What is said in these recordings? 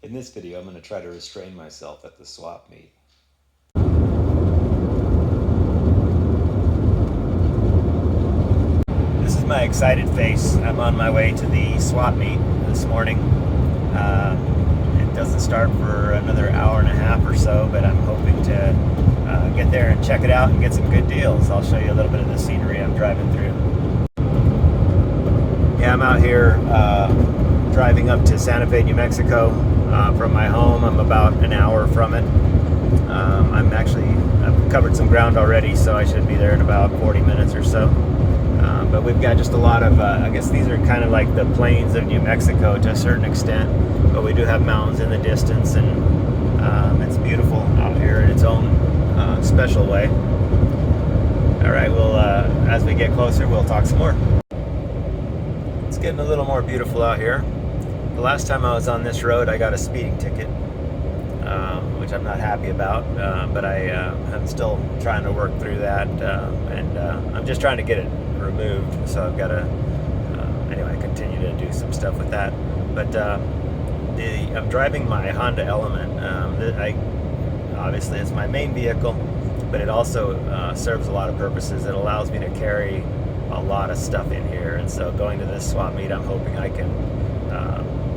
In this video, I'm going to try to restrain myself at the swap meet. This is my excited face. I'm on my way to the swap meet this morning. It doesn't start for another hour and a half or so, but I'm hoping to get there and check it out and get some good deals. I'll show you a little bit of the scenery I'm driving through. Yeah, I'm out here driving up to Santa Fe, New Mexico from my home. I'm about an hour from it. I've covered some ground already, so I should be there in about 40 minutes or so. But we've got just a lot of, I guess these are kind of like the plains of New Mexico to a certain extent, but we do have mountains in the distance, and it's beautiful out here in its own special way. All right, well, as we get closer, we'll talk some more. It's getting a little more beautiful out here. The last time I was on this road, I got a speeding ticket, which I'm not happy about, but I'm still trying to work through that, and I'm just trying to get it removed, so I've got to anyway continue to do some stuff with that. But I'm driving my Honda Element. Obviously it's my main vehicle, but it also serves a lot of purposes. It allows me to carry a lot of stuff in here, and so going to this swap meet, I'm hoping I can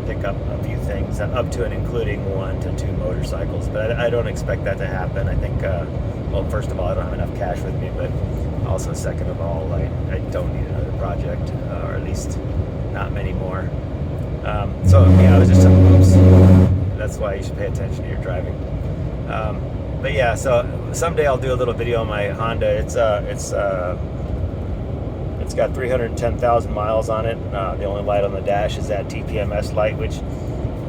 pick up a few things, up to and including 1 to 2 motorcycles, but I don't expect that to happen. I think, well, first of all, I don't have enough cash with me, but also second of all, I don't need another project, or at least not many more. So yeah, I was just oops. That's why you should pay attention to your driving. But yeah, so someday I'll do a little video on my Honda. It's got 310,000 miles on it. The only light on the dash is that TPMS light, which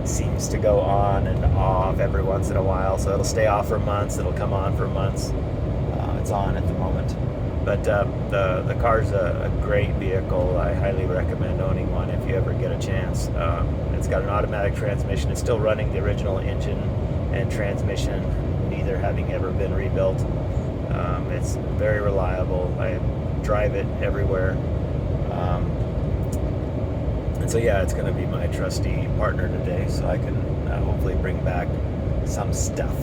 seems to go on and off every once in a while. So it'll stay off for months, it'll come on for months. It's on at the moment. But the car's a great vehicle. I highly recommend owning one if you ever get a chance. It's got an automatic transmission. It's still running the original engine and transmission, neither having ever been rebuilt. It's very reliable. I drive it everywhere, and so yeah, it's going to be my trusty partner today, so I can hopefully bring back some stuff.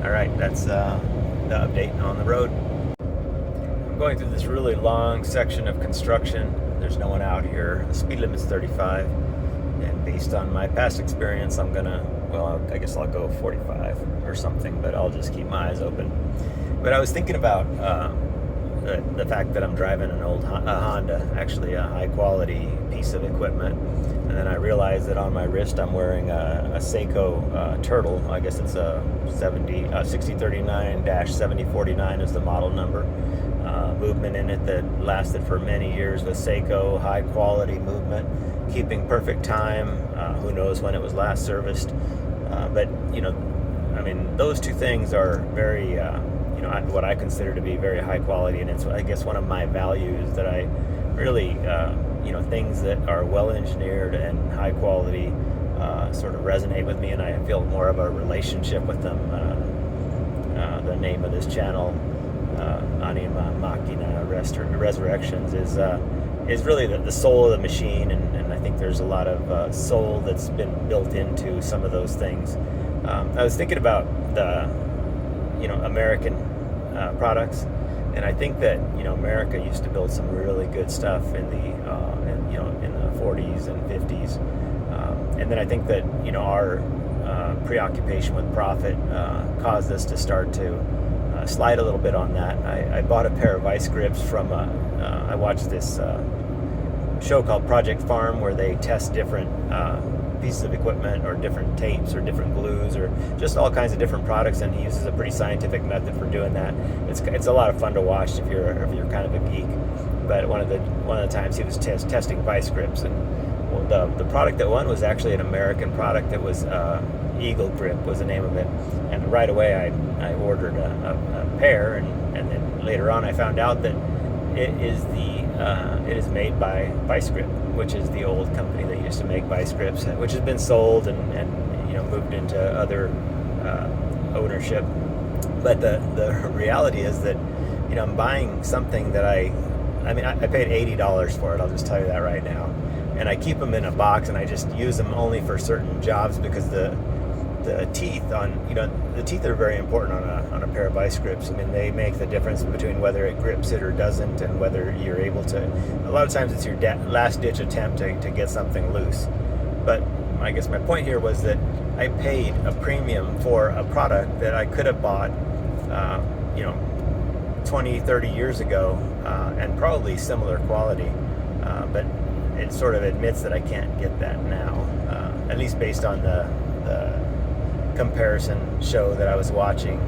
All right, that's the update on the road. I'm going through this really long section of construction. There's no one out here. The speed limit's 35, and based on my past experience, I'm gonna, well, I guess I'll go 45 or something, but I'll just keep my eyes open. But I was thinking about the fact that I'm driving an old Honda, actually a high quality piece of equipment, and then I realized that on my wrist I'm wearing a Seiko Turtle. I guess it's a 6039-7049 is the model number. Movement in it that lasted for many years with Seiko, high quality movement, keeping perfect time. Who knows when it was last serviced, but you know, I mean, those two things are very what I consider to be very high quality, and it's, I guess, one of my values that I really, things that are well engineered and high quality sort of resonate with me, and I feel more of a relationship with them. The name of this channel, Anima Machina Resurrections, is really the soul of the machine, and I think there's a lot of soul that's been built into some of those things. I was thinking about the American products, and I think that America used to build some really good stuff in the in the 40s and 50s, and then I think that our preoccupation with profit caused us to start to slide a little bit on that. I bought a pair of vice grips from I watched this show called Project Farm, where they test different pieces of equipment or different tapes or different glues or just all kinds of different products, and he uses a pretty scientific method for doing that. It's a lot of fun to watch if you're kind of a geek. But one of the times he was testing vice grips, and the product that won was actually an American product. That was Eagle Grip was the name of it, and right away I ordered a pair, and then later on I found out that it is made by Vice Grip, which is the old company that used to make vice grips, which has been sold and moved into other ownership. But the reality is that I'm buying something that I paid $80 for it. I'll just tell you that right now. and I keep them in a box, and I just use them only for certain jobs because the teeth the teeth are very important on a pair of vice grips. I mean, they make the difference between whether it grips it or doesn't, and whether you're able to. A lot of times it's your last ditch attempt to get something loose. But I guess my point here was that I paid a premium for a product that I could have bought 20, 30 years ago, and probably similar quality, but it sort of admits that I can't get that now, at least based on the comparison show that I was watching.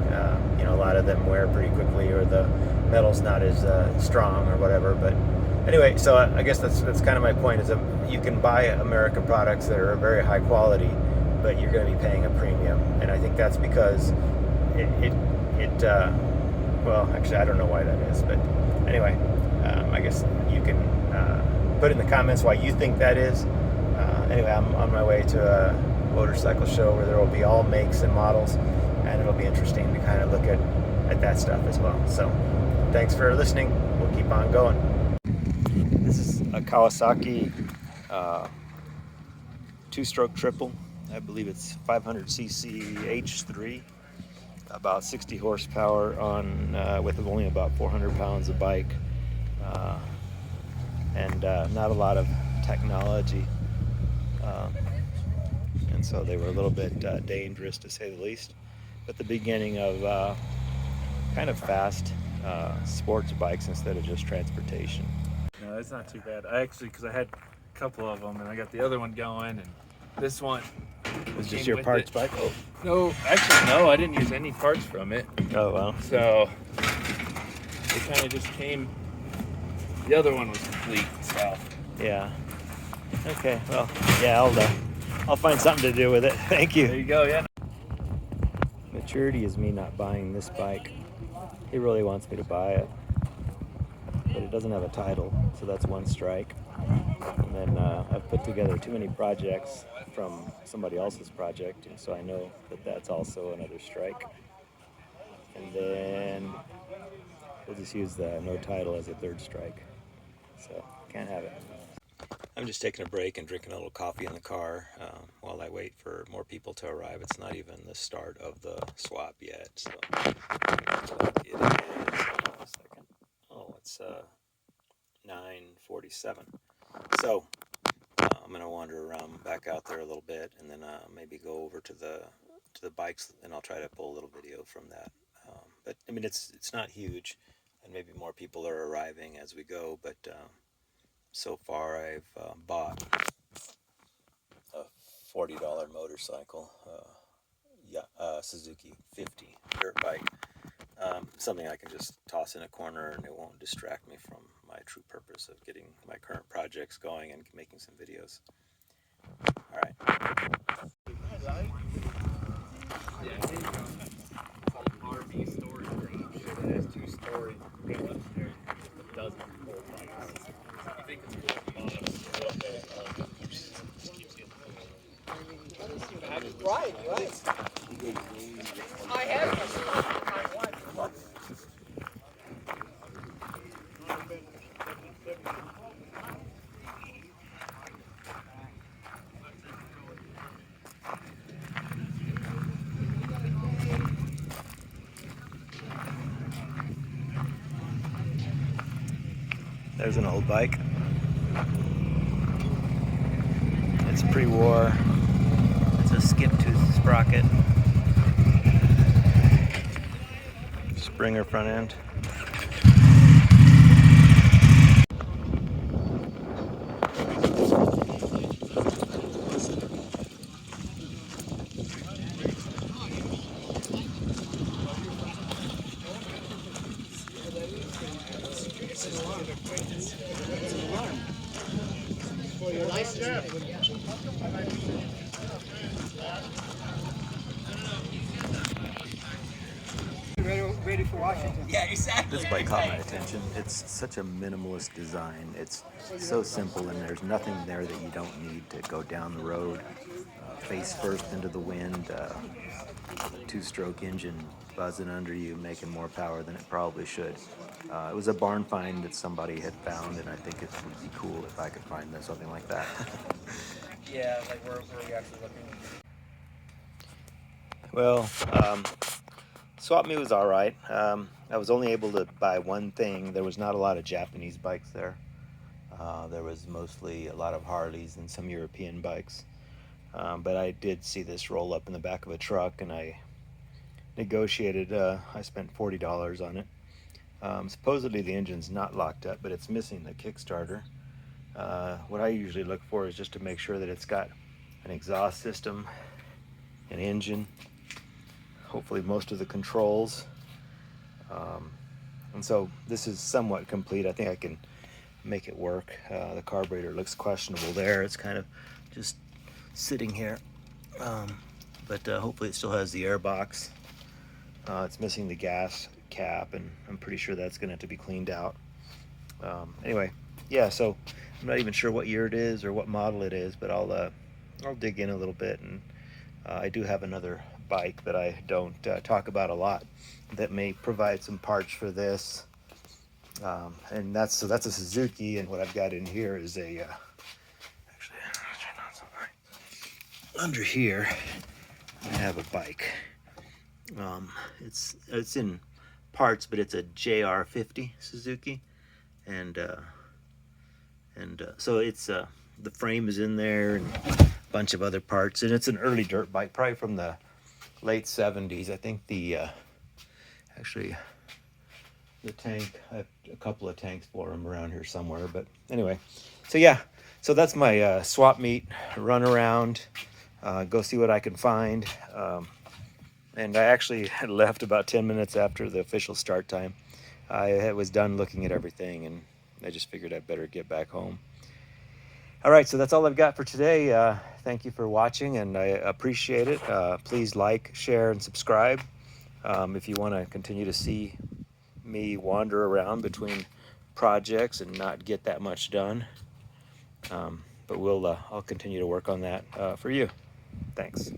A lot of them wear pretty quickly, or the metal's not as strong or whatever. But anyway, so I guess that's kind of my point, is that you can buy American products that are very high quality, but you're going to be paying a premium. And I think that's because well, actually, I don't know why that is, but anyway, I guess you can put in the comments why you think that is. Anyway, I'm on my way to a motorcycle show where there will be all makes and models, and it'll be interesting to kind of look at that stuff as well. So thanks for listening. We'll keep on going. This is a Kawasaki two-stroke triple. I believe it's 500cc H3, about 60 horsepower on with only about 400 pounds of bike, and not a lot of technology, and so they were a little bit dangerous, to say the least. But the beginning of kind of fast sports bikes instead of just transportation. No, it's not too bad. Because I had a couple of them, and I got the other one going, and this one Was this your parts bike? Oh. No, actually, no, I didn't use any parts from it. Oh, well. So it kind of just came. The other one was complete, so. Yeah. Okay, well, yeah, I'll find something to do with it. Thank you. There you go, yeah. Maturity is me not buying this bike. He really wants me to buy it, but it doesn't have a title, so that's one strike. And then I've put together too many projects from somebody else's project, and so I know that that's also another strike. And then we'll just use the no title as a third strike. So can't have it. I'm just taking a break and drinking a little coffee in the car while I wait for more people to arrive. It's not even the start of the swap yet, so it is. Hold on a second. Oh, it's 9:47. So I'm gonna wander around back out there a little bit, and then maybe go over to the bikes, and I'll try to pull a little video from that. But I mean, it's not huge, and maybe more people are arriving as we go. But so far, I've bought a $40 motorcycle, Suzuki 50 dirt bike. Something I can just toss in a corner, and it won't distract me from my true purpose of getting my current projects going and making some videos. All right. Yeah, it's called RV storage garage. It has 2 stories. There, a dozen full bikes. I think it's cool. Right. I have. There's an old bike. It's pre-war. It's a skip-tooth sprocket. Springer front end. Ready for Washington. Yeah, exactly. This bike caught my attention. It's such a minimalist design. It's so simple, and there's nothing there that you don't need to go down the road. face first into the wind, two-stroke engine buzzing under you, making more power than it probably should. It was a barn find that somebody had found, and I think it would be cool if I could find something like that. Yeah, like where are we actually looking? Well, swap meet was all right. I was only able to buy one thing. There was not a lot of Japanese bikes there. There was mostly a lot of Harleys and some European bikes. But I did see this roll up in the back of a truck, and I negotiated. I spent $40 on it. Supposedly the engine's not locked up, but it's missing the Kickstarter. What I usually look for is just to make sure that it's got an exhaust system, an engine, hopefully most of the controls. And so this is somewhat complete. I think I can make it work. The carburetor looks questionable there. It's kind of just sitting here. But hopefully it still has the air box. It's missing the gas cap, and I'm pretty sure that's going to have to be cleaned out. Anyway, yeah, so I'm not even sure what year it is or what model it is, but I'll dig in a little bit. And I do have another bike that I don't talk about a lot that may provide some parts for this. And that's a Suzuki, and what I've got in here is a actually under here I have a bike. It's in parts, but it's a JR50 Suzuki, and so it's the frame is in there and a bunch of other parts, and it's an early dirt bike, probably from the late 70s. I think actually the tank, I have a couple of tanks for them around here somewhere. But anyway, so yeah, so that's my swap meet run around, go see what I can find. And I actually had left about 10 minutes after the official start time. I was done looking at everything, and I just figured I'd better get back home. All right, so that's all I've got for today. Thank you for watching, and I appreciate it. Please like, share, and subscribe if you want to continue to see me wander around between projects and not get that much done. But I'll continue to work on that for you. Thanks.